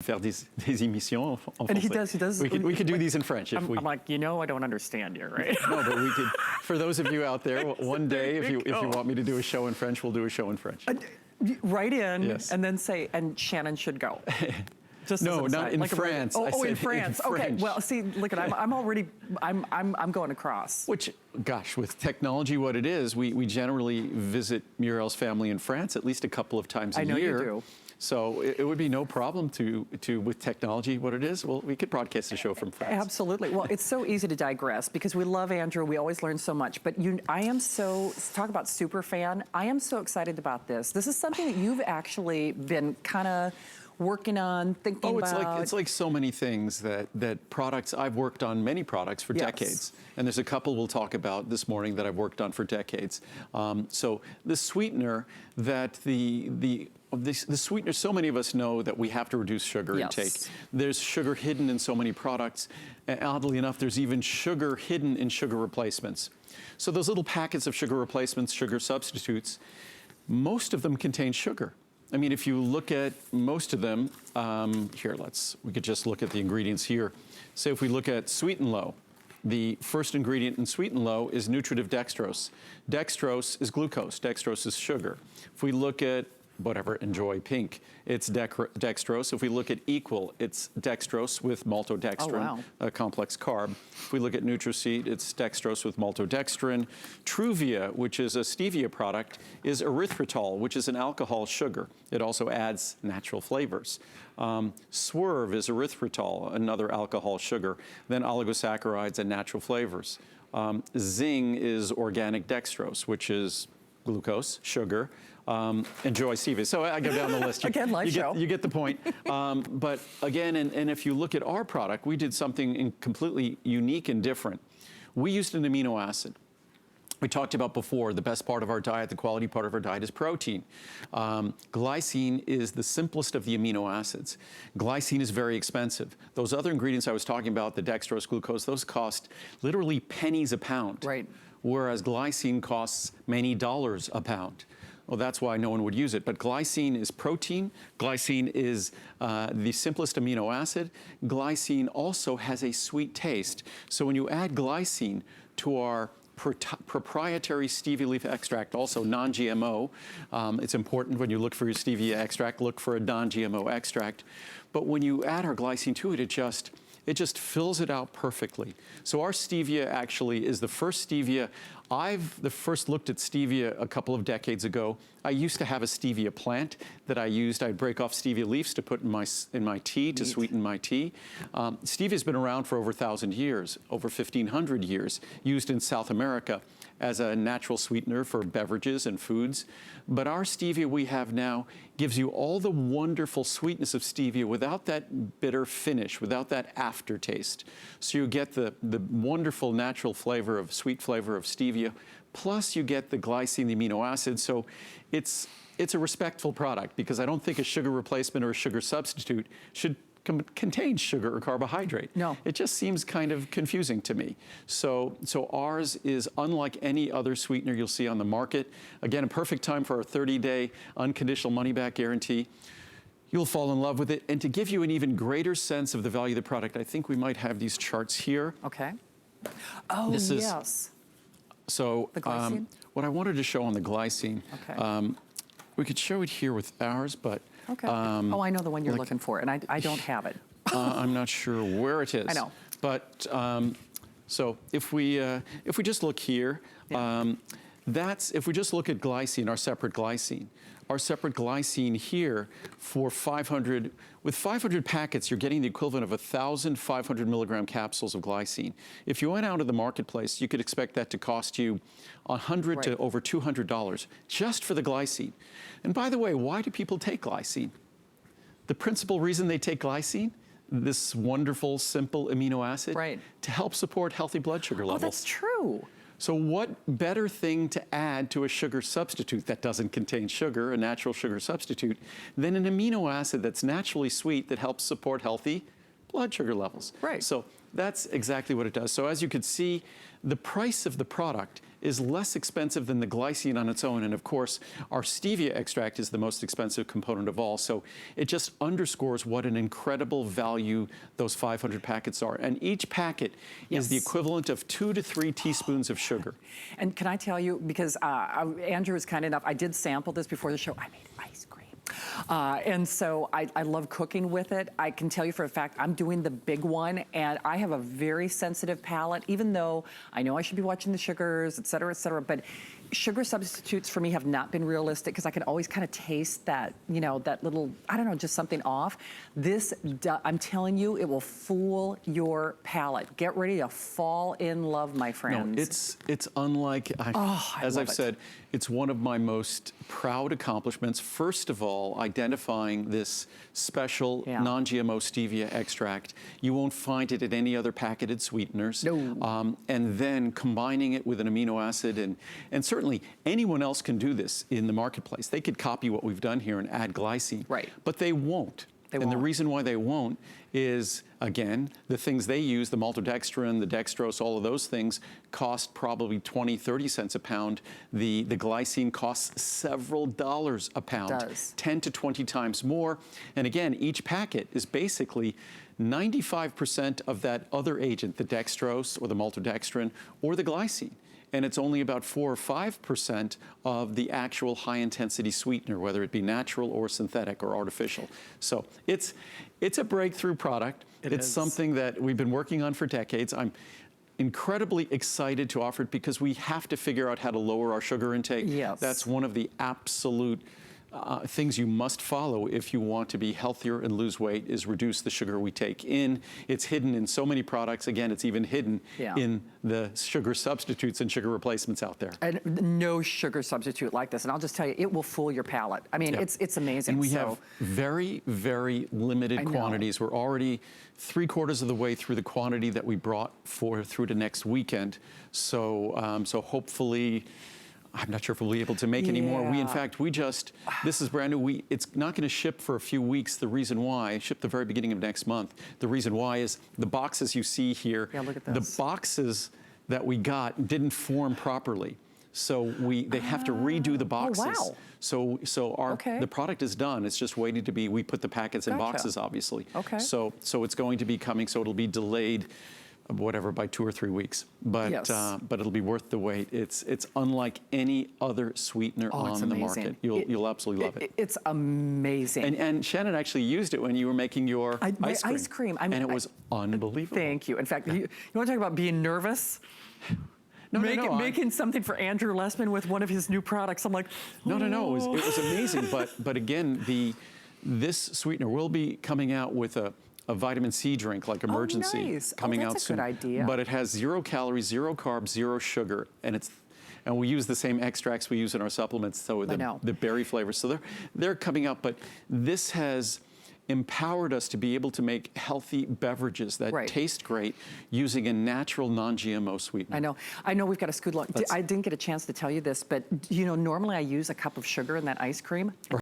faire des émissions en And français. he does. We could do these in French if we. I'm like, you know, I don't understand you, right? No, but we could. For those of you out there, one day, if you want me to do a show in French, we'll do a show in French. Write in Yes. and then say, and Shannon should go. Just No, as an not aside. in Like France. Oh, I said in France. in Okay. French. Well, see, look at I'm going across. Which, gosh, with technology, what it is, we generally visit Muriel's family in France at least a couple of times a year. I know you do. So it would be no problem to with technology, what it is. Well, we could broadcast a show from France. Absolutely. Well, it's so easy to digress because we love Andrew. We always learn so much. But I am so, talk about super fan. I am so excited about this. This is something that you've actually been kind of working on, thinking about. It's like so many things that products, I've worked on many products for decades. And there's a couple we'll talk about this morning that I've worked on for decades. So the sweetener that the sweetener, so many of us know that we have to reduce sugar intake. There's sugar hidden in so many products. And oddly enough, there's even sugar hidden in sugar replacements. So those little packets of sugar replacements, sugar substitutes, most of them contain sugar. I mean, if you look at most of them, we could just look at the ingredients here. Say if we look at Sweet and Low, the first ingredient in Sweet and Low is nutritive dextrose. Dextrose is glucose, dextrose is sugar. If we look at whatever, Enjoy Pink, it's dextrose. If we look at Equal, it's dextrose with maltodextrin, a complex carb. If we look at NutriSeed, it's dextrose with maltodextrin. Truvia, which is a stevia product, is erythritol, which is an alcohol sugar. It also adds natural flavors. Swerve is erythritol, another alcohol sugar. Then oligosaccharides and natural flavors. Zing is organic dextrose, which is glucose, sugar. Enjoy Stevia. So I go down the list. You get the point. But again, and if you look at our product, we did something completely unique and different. We used an amino acid. We talked about before, the best part of our diet, the quality part of our diet is protein. Glycine is the simplest of the amino acids. Glycine is very expensive. Those other ingredients I was talking about, the dextrose, glucose, those cost literally pennies a pound. Right. Whereas glycine costs many dollars a pound. Well, that's why no one would use it. But glycine is protein. Glycine is the simplest amino acid. Glycine also has a sweet taste. So when you add glycine to our proprietary stevia leaf extract, also non-GMO, it's important when you look for your stevia extract, look for a non-GMO extract. But when you add our glycine to it, it just fills it out perfectly. So our stevia actually is the first stevia. I've first looked at stevia a couple of decades ago. I used to have a stevia plant that I used. I'd break off stevia leaves to put in my tea to sweeten my tea. Stevia's been around for over 1,000 years, over 1,500 years, used in South America as a natural sweetener for beverages and foods. But our stevia we have now gives you all the wonderful sweetness of stevia without that bitter finish, without that aftertaste. So you get the wonderful natural flavor of, sweet flavor of stevia, plus you get the glycine, the amino acids. So it's a respectful product because I don't think a sugar replacement or a sugar substitute should contains sugar or carbohydrate. No. It just seems kind of confusing to me. So ours is unlike any other sweetener you'll see on the market. Again, a perfect time for our 30-day unconditional money-back guarantee. You'll fall in love with it. And to give you an even greater sense of the value of the product, I think we might have these charts here. Okay. Oh, yes. So the glycine? What I wanted to show on the glycine, okay. We could show it here with ours, but okay. Oh, I know the one you're looking for, and I don't have it. I'm not sure where it is. I know. But so if we just look here, if we just look at glycine, our separate glycine here for 500, with 500 packets, you're getting the equivalent of 1,500 milligram capsules of glycine. If you went out to the marketplace, you could expect that to cost you $100 to over $200 just for the glycine. And by the way, why do people take glycine? The principal reason they take glycine, this wonderful, simple amino acid, to help support healthy blood sugar levels. Oh, that's true. So what better thing to add to a sugar substitute that doesn't contain sugar, a natural sugar substitute, than an amino acid that's naturally sweet that helps support healthy blood sugar levels. Right. So that's exactly what it does. So as you can see, the price of the product is less expensive than the glycine on its own. And of course, our stevia extract is the most expensive component of all. So it just underscores what an incredible value those 500 packets are. And each packet is the equivalent of 2 to 3 teaspoons of sugar. And can I tell you, because Andrew was kind enough, I did sample this before the show. I made ice cream. And so I love cooking with it. I can tell you for a fact, I'm doing the big one, and I have a very sensitive palate, even though I know I should be watching the sugars, et cetera, but sugar substitutes for me have not been realistic because I can always kind of taste that, you know, that little, I don't know, just something off. This, I'm telling you, it will fool your palate. Get ready to fall in love, my friends. No, it's unlike, as I've said, it's one of my most proud accomplishments. First of all, identifying this special non-GMO stevia extract. You won't find it at any other packaged sweeteners. No. And then combining it with an amino acid, and certainly anyone else can do this in the marketplace. They could copy what we've done here and add glycine. Right. But they won't. And the reason why they won't is, again, the things they use, the maltodextrin, the dextrose, all of those things cost probably 20, 30 cents a pound. The glycine costs several dollars a pound. It does. 10 to 20 times more. And again, each packet is basically 95% of that other agent, the dextrose or the maltodextrin or the glycine. And it's only about 4 or 5% of the actual high-intensity sweetener, whether it be natural or synthetic or artificial. So it's a breakthrough product. It's something that we've been working on for decades. I'm incredibly excited to offer it because we have to figure out how to lower our sugar intake. Yes. That's one of the absolute things you must follow if you want to be healthier and lose weight, is reduce the sugar we take in. It's hidden in so many products. Again, it's even hidden in the sugar substitutes and sugar replacements out there. And no sugar substitute like this. And I'll just tell you, it will fool your palate. I mean, it's amazing. And we have very, very limited quantities. We're already 3/4 of the way through the quantity that we brought through to next weekend. So, so hopefully, I'm not sure if we'll be able to make any more. In fact, this is brand new. It's not going to ship for a few weeks. The reason why, ship the very beginning of next month. The reason why is the boxes you see here, look at this. The boxes that we got didn't form properly. So they have to redo the boxes. Oh, wow. So the product is done. It's just waiting to be, we put the packets in boxes, obviously. Okay. So it's going to be coming, so it'll be delayed whatever, by 2 or 3 weeks. But but it'll be worth the wait. It's unlike any other sweetener on the market. You'll absolutely love it. It's amazing. And Shannon actually used it when you were making your ice cream. And it was unbelievable. Thank you. In fact, you want to talk about being nervous? Making something for Andrew Lessman with one of his new products. I'm like, no. It was amazing. But again, this sweetener will be coming out with a vitamin C drink, like Emergency, coming out soon. That's a good idea. But it has 0 calories, 0 carbs, 0 sugar, and we use the same extracts we use in our supplements, so the berry flavors. So they're coming out, but this has empowered us to be able to make healthy beverages that taste great using a natural non-GMO sweetener. I know we've got to scoot along. I didn't get a chance to tell you this, but you know, normally I use a cup of sugar in that ice cream.